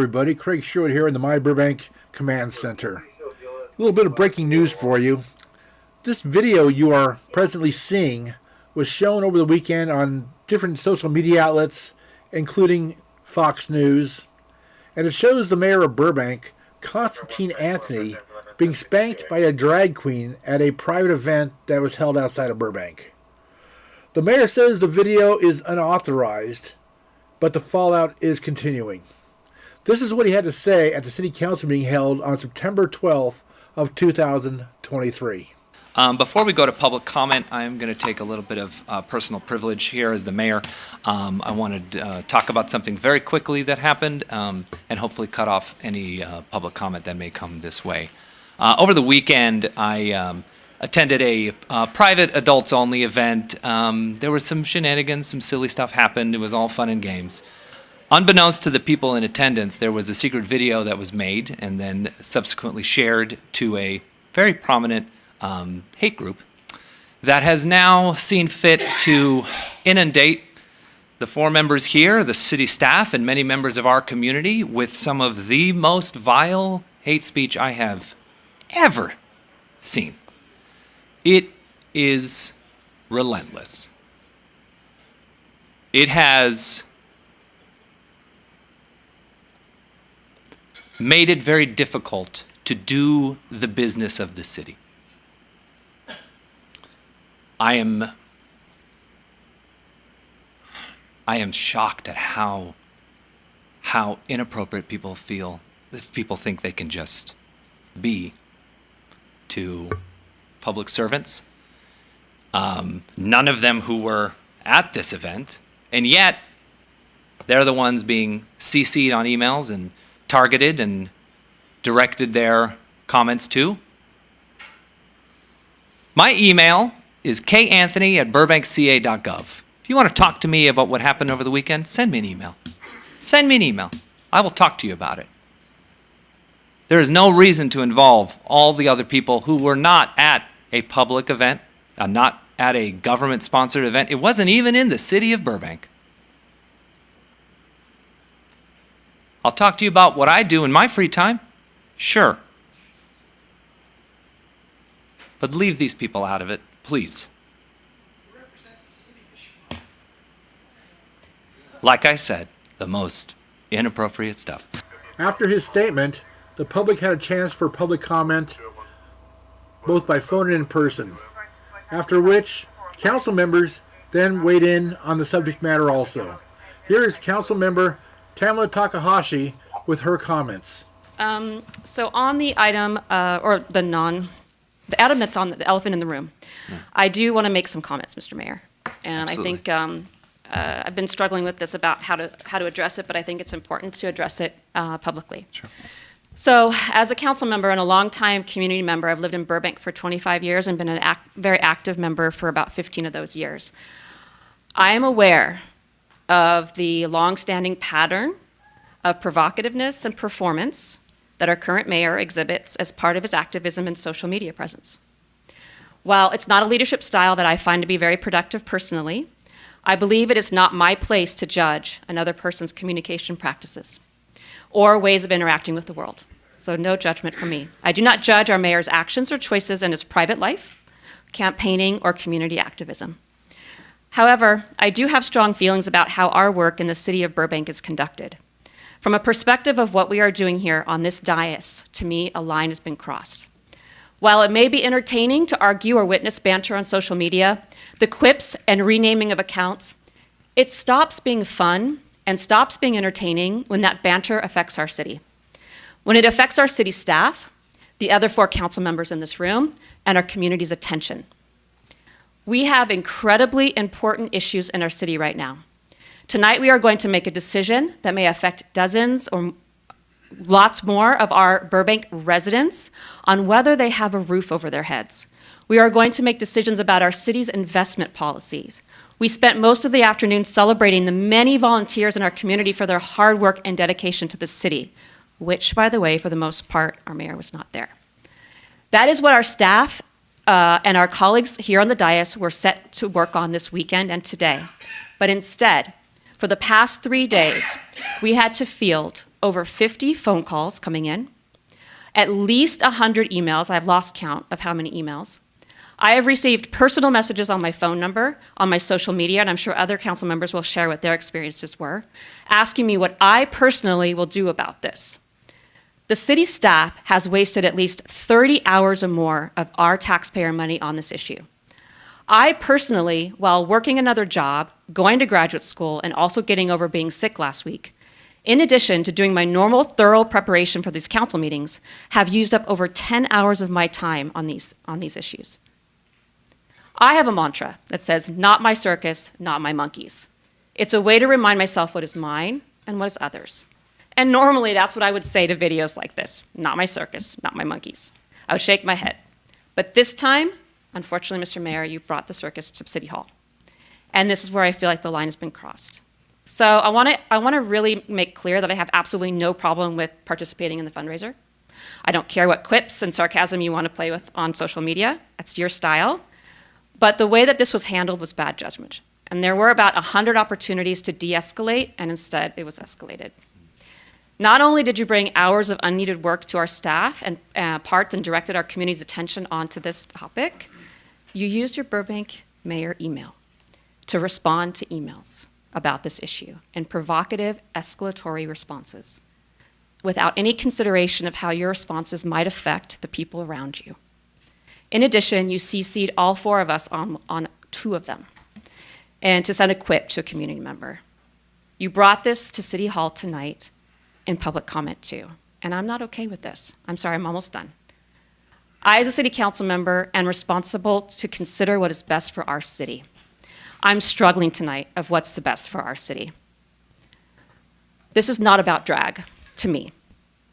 everybody. Craig Sherwood here in the My Burbank Command Center. A little bit of breaking news for you. This video you are presently seeing was shown over the weekend on different social media outlets, including Fox News, and it shows the mayor of Burbank, Antony, being spanked by a drag queen at a private event that was held outside of Burbank. The mayor says the video is unauthorized, but the fallout is continuing. This is what he had to say at the city council meeting held on September 12th of 2023. Before we go to public comment, I'm going to take a little bit of personal privilege here as the mayor. I wanted to talk about something very quickly that happened and hopefully cut off any public comment that may come this way. Over the weekend, I attended a private adults-only event. There was some shenanigans, some silly stuff happened. It was all fun and games. Unbeknownst to the people in attendance, there was a secret video that was made and then subsequently shared to a very prominent hate group that has now seen fit to inundate the four members here, the city staff, and many members of our community with some of the most vile hate speech I have ever seen. It is relentless. It has made it very difficult to do the business of the city. I am shocked at how inappropriate people feel if people think they can just be to public servants. None of them who were at this event, and yet they're the ones being CC'd on emails and targeted and directed their comments to. My email is kanthony@burbankca.gov. If you want to talk to me about what happened over the weekend, send me an email. Send me an email. I will talk to you about it. There is no reason to involve all the other people who were not at a public event, not at a government-sponsored event. It wasn't even in the city of Burbank. I'll talk to you about what I do in my free time. Sure. But leave these people out of it, please. Like I said, the most inappropriate stuff. After his statement, the public had a chance for public comment, both by phone and in person, after which council members then weighed in on the subject matter also. Here is Councilmember Takahashi with her comments. So on the item, the item that's on the elephant in the room, I do want to make some comments, Mr. Mayor. And absolutely. I think I've been struggling with this about how to address it, but I think it's important to address it publicly. Sure. So as a council member and a longtime community member, I've lived in Burbank for 25 years and been a very active member for about 15 of those years. I am aware of the longstanding pattern of provocativeness and performance that our current mayor exhibits as part of his activism and social media presence. While it's not a leadership style that I find to be very productive personally, I believe it is not my place to judge another person's communication practices or ways of interacting with the world. So no judgment from me. I do not judge our mayor's actions or choices in his private life, campaigning, or community activism. However, I do have strong feelings about how our work in the city of Burbank is conducted. From a perspective of what we are doing here on this dais, to me, a line has been crossed. While it may be entertaining to argue or witness banter on social media, the quips and renaming of accounts, it stops being fun and stops being entertaining when that banter affects our city. When it affects our city staff, the other 4 council members in this room, and our community's attention. We have incredibly important issues in our city right now. Tonight we are going to make a decision that may affect dozens or lots more of our Burbank residents on whether they have a roof over their heads. We are going to make decisions about our city's investment policies. We spent most of the afternoon celebrating the many volunteers in our community for their hard work and dedication to the city, which, by the way, for the most part, our mayor was not there. That is what our staff and our colleagues here on the dais were set to work on this weekend and today. But instead, for the past 3 days, we had to field over 50 phone calls coming in, at least 100 emails. I've lost count of how many emails. I have received personal messages on my phone number, on my social media, and I'm sure other council members will share what their experiences were, asking me what I personally will do about this. The city staff has wasted at least 30 hours or more of our taxpayer money on this issue. I personally, while working another job, going to graduate school, and also getting over being sick last week, in addition to doing my normal thorough preparation for these council meetings, have used up over 10 hours of my time on these issues. I have a mantra that says, not my circus, not my monkeys. It's a way to remind myself what is mine and what is others. And normally that's what I would say to videos like this, not my circus, not my monkeys. I would shake my head. But this time, unfortunately, Mr. Mayor, you brought the circus to City Hall. And this is where I feel like the line has been crossed. So I want to really make clear that I have absolutely no problem with participating in the fundraiser. I don't care what quips and sarcasm you want to play with on social media. That's your style. But the way that this was handled was bad judgment. And there were about 100 opportunities to de-escalate, and instead it was escalated. Not only did you bring hours of unneeded work to our staff and parts and directed our community's attention onto this topic, you used your Burbank mayor email to respond to emails about this issue in provocative, escalatory responses without any consideration of how your responses might affect the people around you. In addition, you CC'd all 4 of us on 2 of them, and to send a quip to a community member. You brought this to City Hall tonight in public comment too, and I'm not okay with this. I'm sorry, I'm almost done. I, as a city council member, am responsible to consider what is best for our city. I'm struggling tonight of what's the best for our city. This is not about drag, to me.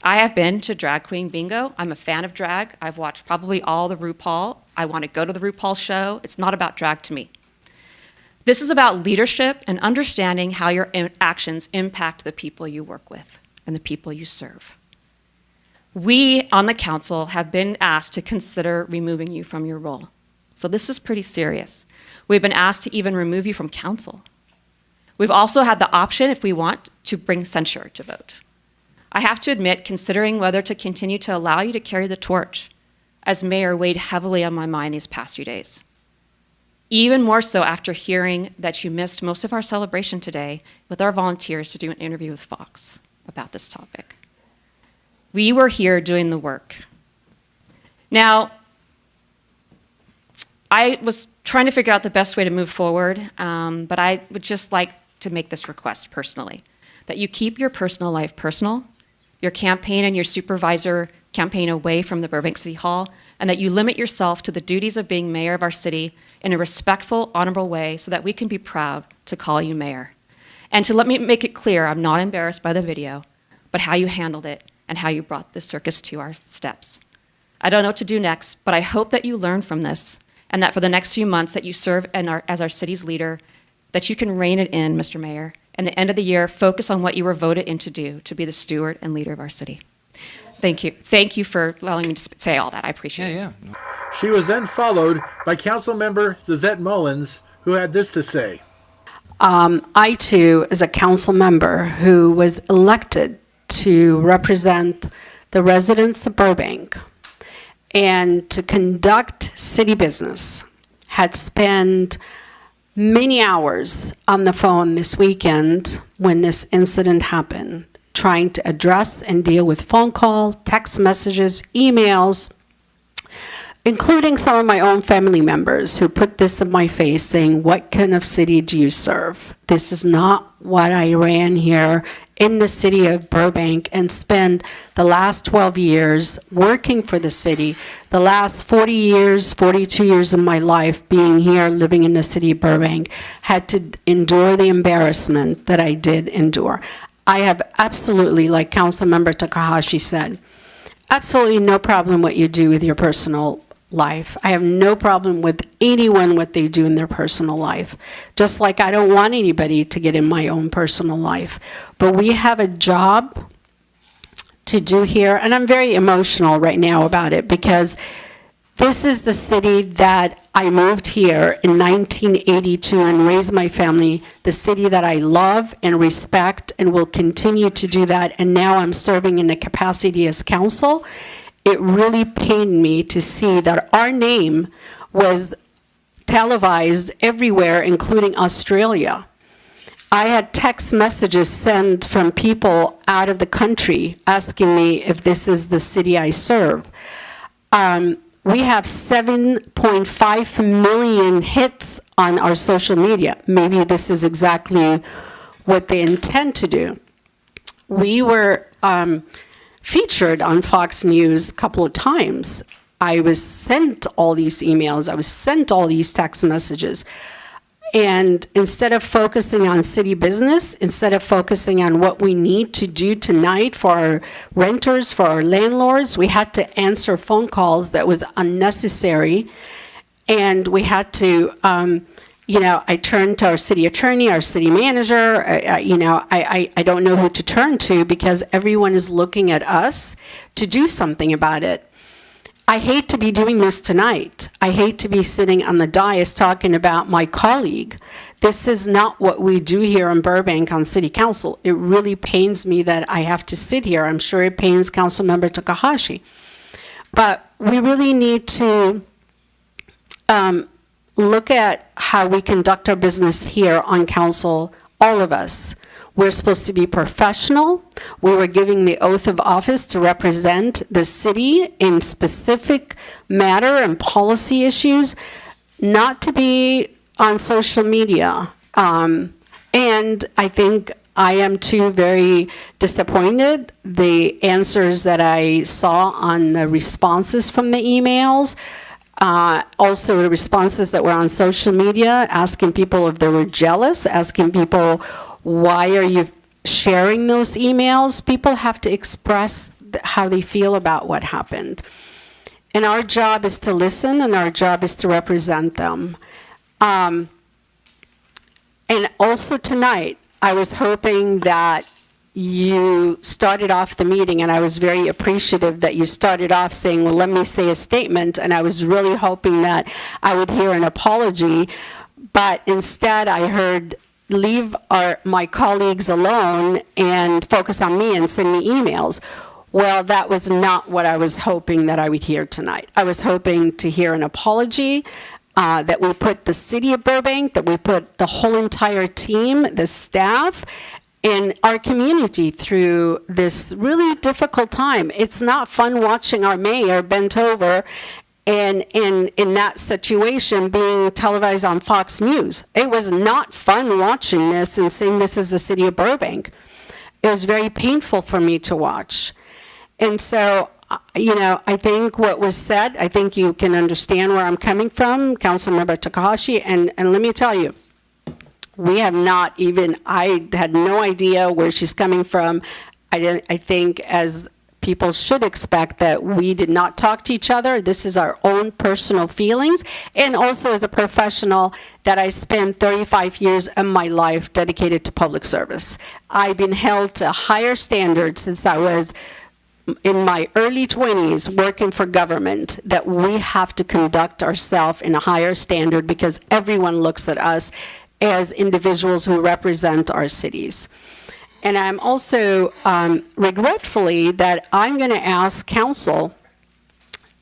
I have been to Drag Queen Bingo. I'm a fan of drag. I've watched probably all the RuPaul. I want to go to the RuPaul show. It's not about drag to me. This is about leadership and understanding how your actions impact the people you work with and the people you serve. We on the council have been asked to consider removing you from your role. So this is pretty serious. We've been asked to even remove you from council. We've also had the option, if we want, to bring censure to vote. I have to admit, considering whether to continue to allow you to carry the torch as mayor weighed heavily on my mind these past few days. Even more so after hearing that you missed most of our celebration today with our volunteers to do an interview with Fox about this topic. We were here doing the work. Now, I was trying to figure out the best way to move forward, but I would just like to make this request personally, that you keep your personal life personal, your campaign and your supervisor campaign away from the Burbank City Hall, and that you limit yourself to the duties of being mayor of our city in a respectful, honorable way so that we can be proud to call you mayor. And to let me make it clear, I'm not embarrassed by the video, but how you handled it and how you brought this circus to our steps. I don't know what to do next, but I hope that you learn from this and that for the next few months that you serve as our city's leader, that you can rein it in, Mr. Mayor, and at the end of the year, focus on what you were voted in to do, to be the steward and leader of our city. Thank you. Thank you for allowing me to say all that. I appreciate it. Yeah. She was then followed by Councilmember Mullins, who had this to say. I, too, as a council member who was elected to represent the residents of Burbank and to conduct city business, had spent many hours on the phone this weekend when this incident happened, trying to address and deal with phone call, text messages, emails, including some of my own family members who put this in my face saying, what kind of city do you serve? This is not what I ran here in the city of Burbank and spent the last 12 years working for the city, the last 40 years, 42 years of my life being here, living in the city of Burbank, had to endure the embarrassment that I did endure. I have absolutely, like Councilmember Takahashi said, absolutely no problem what you do with your personal life. I have no problem with anyone what they do in their personal life, just like I don't want anybody to get in my own personal life. But we have a job to do here, and I'm very emotional right now about it because This is the city that I moved here in 1982 and raised my family, the city that I love and respect and will continue to do that. And now I'm serving in a capacity as council. It really pained me to see that our name was televised everywhere, including Australia. I had text messages sent from people out of the country asking me if this is the city I serve. We have 7.5 million hits on our social media. Maybe this is exactly what they intend to do. We were featured on Fox News a couple of times. I was sent all these emails. I was sent all these text messages. And instead of focusing on city business, instead of focusing on what we need to do tonight for our renters, for our landlords, we had to answer phone calls that was unnecessary. And we had to, I turned to our city attorney, our city manager. I don't know who to turn to because everyone is looking at us to do something about it. I hate to be doing this tonight. I hate to be sitting on the dais talking about my colleague. This is not what we do here in Burbank on City Council. It really pains me that I have to sit here. I'm sure it pains Councilmember Takahashi. But we really need to look at how we conduct our business here on council, all of us. We're supposed to be professional. We were giving the oath of office to represent the city in specific matter and policy issues, not to be on social media. And I think I am too very disappointed. The answers that I saw on the responses from the emails, also the responses that were on social media, asking people if they were jealous, asking people, why are you sharing those emails? People have to express how they feel about what happened. And our job is to listen, and our job is to represent them. And also tonight, I was hoping that you started off the meeting, and I was very appreciative that you started off saying, well, let me say a statement, and I was really hoping that I would hear an apology. But instead, I heard, leave my colleagues alone and focus on me and send me emails. Well, that was not what I was hoping that I would hear tonight. I was hoping to hear an apology, that we put the city of Burbank, that we put the whole entire team, the staff, and our community through this really difficult time. It's not fun watching our mayor bent over and in that situation being televised on Fox News. It was not fun watching this and seeing this as the city of Burbank. It was very painful for me to watch. And so, I think what was said, I think you can understand where I'm coming from, Councilmember Takahashi, and let me tell you, I had no idea where she's coming from. I think as people should expect that we did not talk to each other. This is our own personal feelings. And also as a professional that I spent 35 years of my life dedicated to public service. I've been held to higher standards since I was in my early 20s working for government, that we have to conduct ourselves in a higher standard because everyone looks at us as individuals who represent our cities. And I'm also regretfully that I'm going to ask council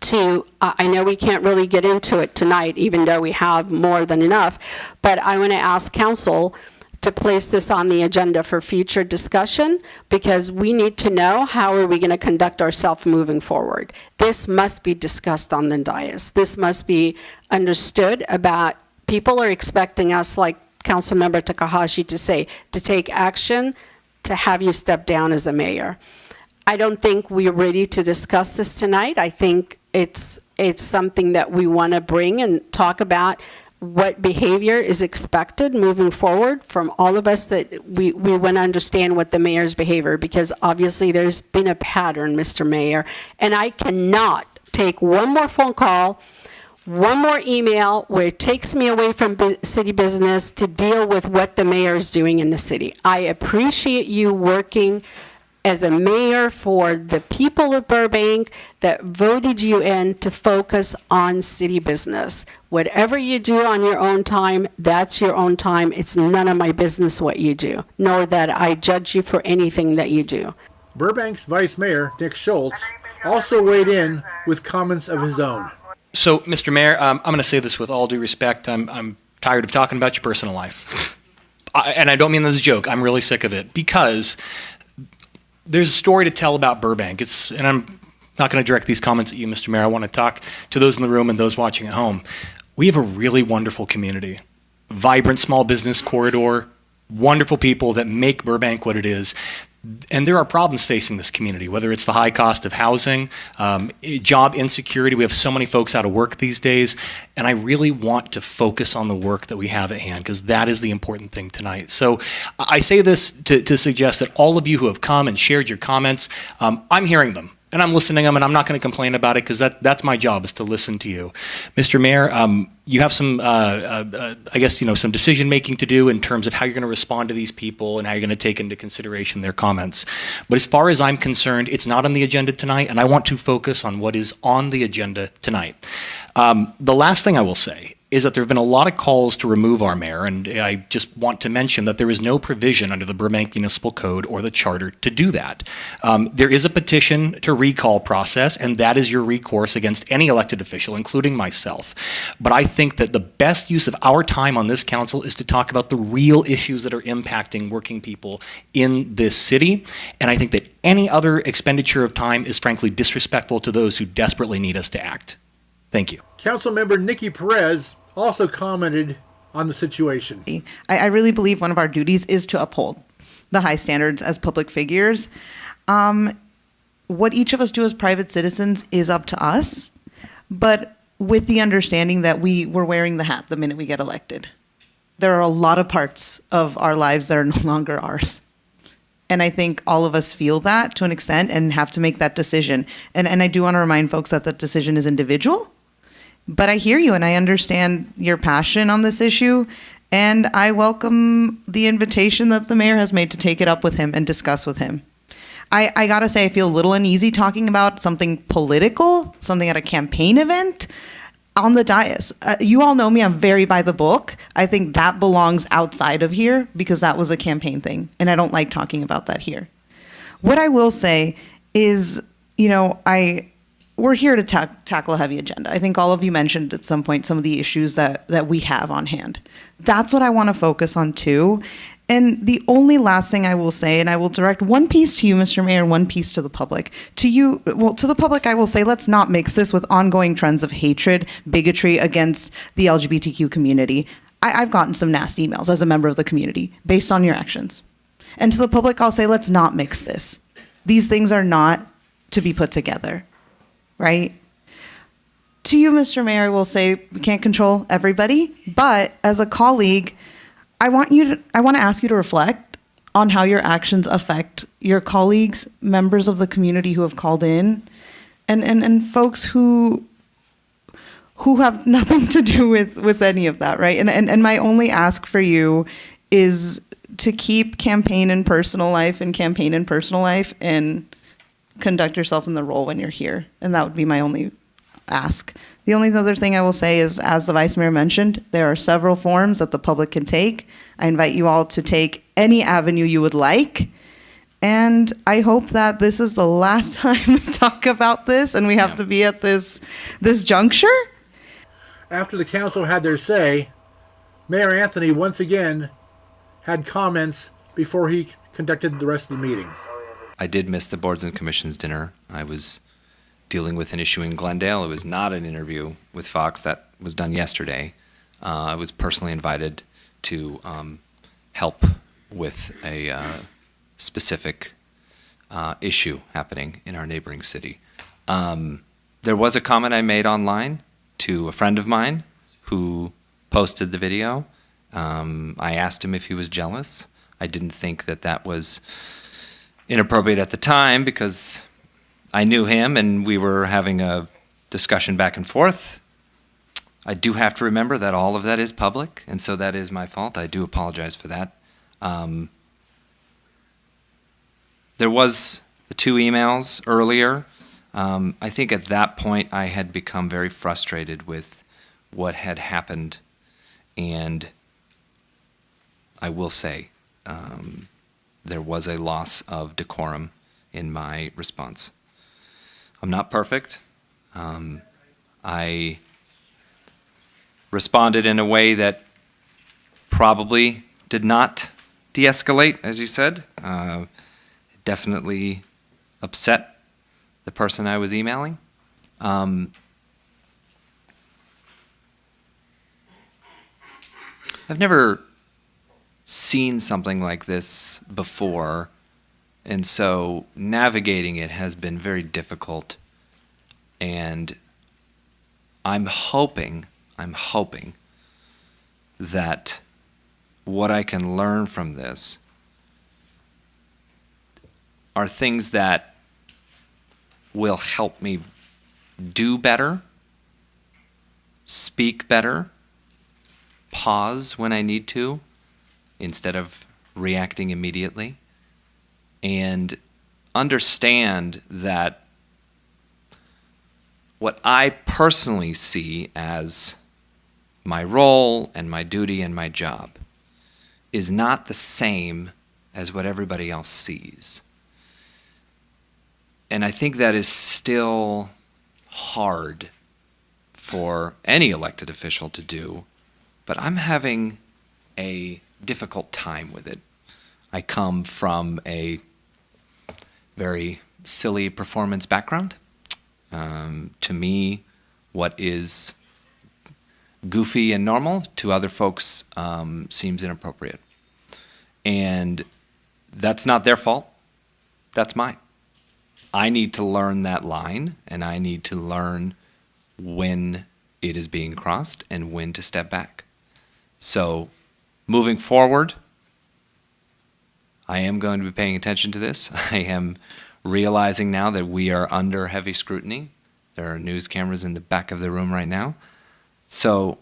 to, I know we can't really get into it tonight, even though we have more than enough, but I want to ask council to place this on the agenda for future discussion, because we need to know how are we going to conduct ourselves moving forward. This must be discussed on the dais. This must be understood about, people are expecting us, like Councilmember Takahashi, to say, to take action, to have you step down as a mayor. I don't think we're ready to discuss this tonight. I think it's something that we want to bring and talk about what behavior is expected moving forward from all of us, that we want to understand what the mayor's behavior, because obviously there's been a pattern, Mr. Mayor, and I cannot take one more phone call, one more email where it takes me away from city business to deal with what the mayor is doing in the city. I appreciate you working as a mayor for the people of Burbank that voted you in to focus on city business. Whatever you do on your own time, that's your own time. It's none of my business what you do, nor that I judge you for anything that you do. Burbank's Vice Mayor, Nick Schultz, also weighed in with comments of his own. So, Mr. Mayor, I'm going to say this with all due respect. I'm tired of talking about your personal life. And I don't mean that as a joke. I'm really sick of it because there's a story to tell about Burbank. And I'm not going to direct these comments at you, Mr. Mayor. I want to talk to those in the room and those watching at home. We have a really wonderful community, vibrant small business corridor, wonderful people that make Burbank what it is. And there are problems facing this community, whether it's the high cost of housing, job insecurity. We have so many folks out of work these days. And I really want to focus on the work that we have at hand because that is the important thing tonight. So I say this to suggest that all of you who have come and shared your comments, I'm hearing them. And I'm listening to them, and I'm not going to complain about it because that's my job is to listen to you. Mr. Mayor, you have some, I guess, some decision-making to do in terms of how you're going to respond to these people and how you're going to take into consideration their comments. But as far as I'm concerned, it's not on the agenda tonight, and I want to focus on what is on the agenda tonight. The last thing I will say is that there have been a lot of calls to remove our mayor, and I just want to mention that there is no provision under the Burbank Municipal Code or the Charter to do that. There is a petition to recall process, and that is your recourse against any elected official, including myself. But I think that the best use of our time on this council is to talk about the real issues that are impacting working people in this city, and I think that any other expenditure of time is frankly disrespectful to those who desperately need us to act. Thank you. Councilmember Nikki Perez also commented on the situation. I really believe one of our duties is to uphold the high standards as public figures. What each of us do as private citizens is up to us, but with the understanding that we're wearing the hat the minute we get elected. There are a lot of parts of our lives that are no longer ours. And I think all of us feel that to an extent and have to make that decision. And I do want to remind folks that that decision is individual. But I hear you and I understand your passion on this issue. And I welcome the invitation that the mayor has made to take it up with him and discuss with him. I got to say, I feel a little uneasy talking about something political, something at a campaign event on the dais. You all know me, I'm very by the book. I think that belongs outside of here because that was a campaign thing. And I don't like talking about that here. What I will say is, we're here to tackle a heavy agenda. I think all of you mentioned at some point some of the issues that we have on hand. That's what I want to focus on too. And the only last thing I will say, and I will direct one piece to you, Mr. Mayor, and one piece to the public. To the public, I will say, let's not mix this with ongoing trends of hatred, bigotry against the LGBTQ community. I've gotten some nasty emails as a member of the community based on your actions. And to the public, I'll say, let's not mix this. These things are not to be put together, right? To you, Mr. Mayor, I will say we can't control everybody, but as a colleague, I want to ask you to reflect on how your actions affect your colleagues, members of the community who have called in, and folks who have nothing to do with any of that, right? And my only ask for you is to keep campaign and personal life and conduct yourself in the role when you're here. And that would be my only ask. The only other thing I will say is, as the Vice Mayor mentioned, there are several forms that the public can take. I invite you all to take any avenue you would like. And I hope that this is the last time we talk about this and we have to be at this juncture. After the council had their say, Mayor Antony once again had comments before he conducted the rest of the meeting. I did miss the Boards and Commissions dinner. I was dealing with an issue in Glendale. It was not an interview with Fox. That was done yesterday. I was personally invited to help with a specific issue happening in our neighboring city. There was a comment I made online to a friend of mine who posted the video. I asked him if he was jealous. I didn't think that was inappropriate at the time because I knew him and we were having a discussion back and forth. I do have to remember that all of that is public, and so that is my fault. I do apologize for that. there was the 2 emails earlier. I think at that point I had become very frustrated with what had happened, and I will say there was a loss of decorum in my response. I'm not perfect. I responded in a way that probably did not de-escalate, as you said. It definitely upset the person I was emailing. I've never seen something like this before, and so navigating it has been very difficult. And I'm hoping that what I can learn from this are things that will help me do better, speak better, pause when I need to, instead of reacting immediately, and understand that what I personally see as my role and my duty and my job is not the same as what everybody else sees. And I think that is still hard for any elected official to do, but I'm having a difficult time with it. I come from a very silly performance background. To me, what is goofy and normal to other folks seems inappropriate. And that's not their fault. That's mine. I need to learn that line, and I need to learn when it is being crossed and when to step back. So moving forward, I am going to be paying attention to this. I am realizing now that we are under heavy scrutiny. There are news cameras in the back of the room right now. So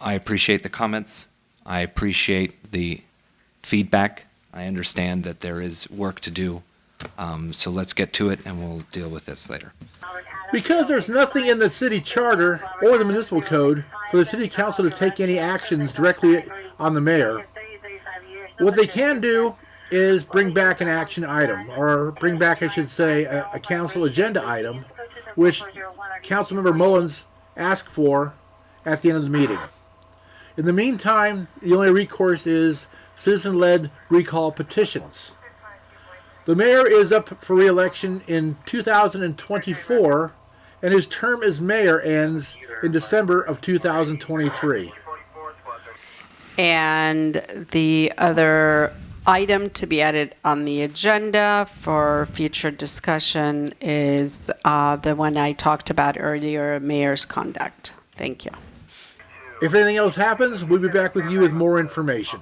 I appreciate the comments. I appreciate the feedback. I understand that there is work to do. So let's get to it, and we'll deal with this later. Because there's nothing in the city charter or the municipal code for the city council to take any actions directly on the mayor, what they can do is bring back an action item, or bring back, I should say, a council agenda item, which Councilmember Mullins asked for at the end of the meeting. In the meantime, the only recourse is citizen-led recall petitions. The mayor is up for re-election in 2024, and his term as mayor ends in December of 2023. And the other item to be added on the agenda for future discussion is the one I talked about earlier, mayor's conduct. Thank you. If anything else happens, we'll be back with you with more information.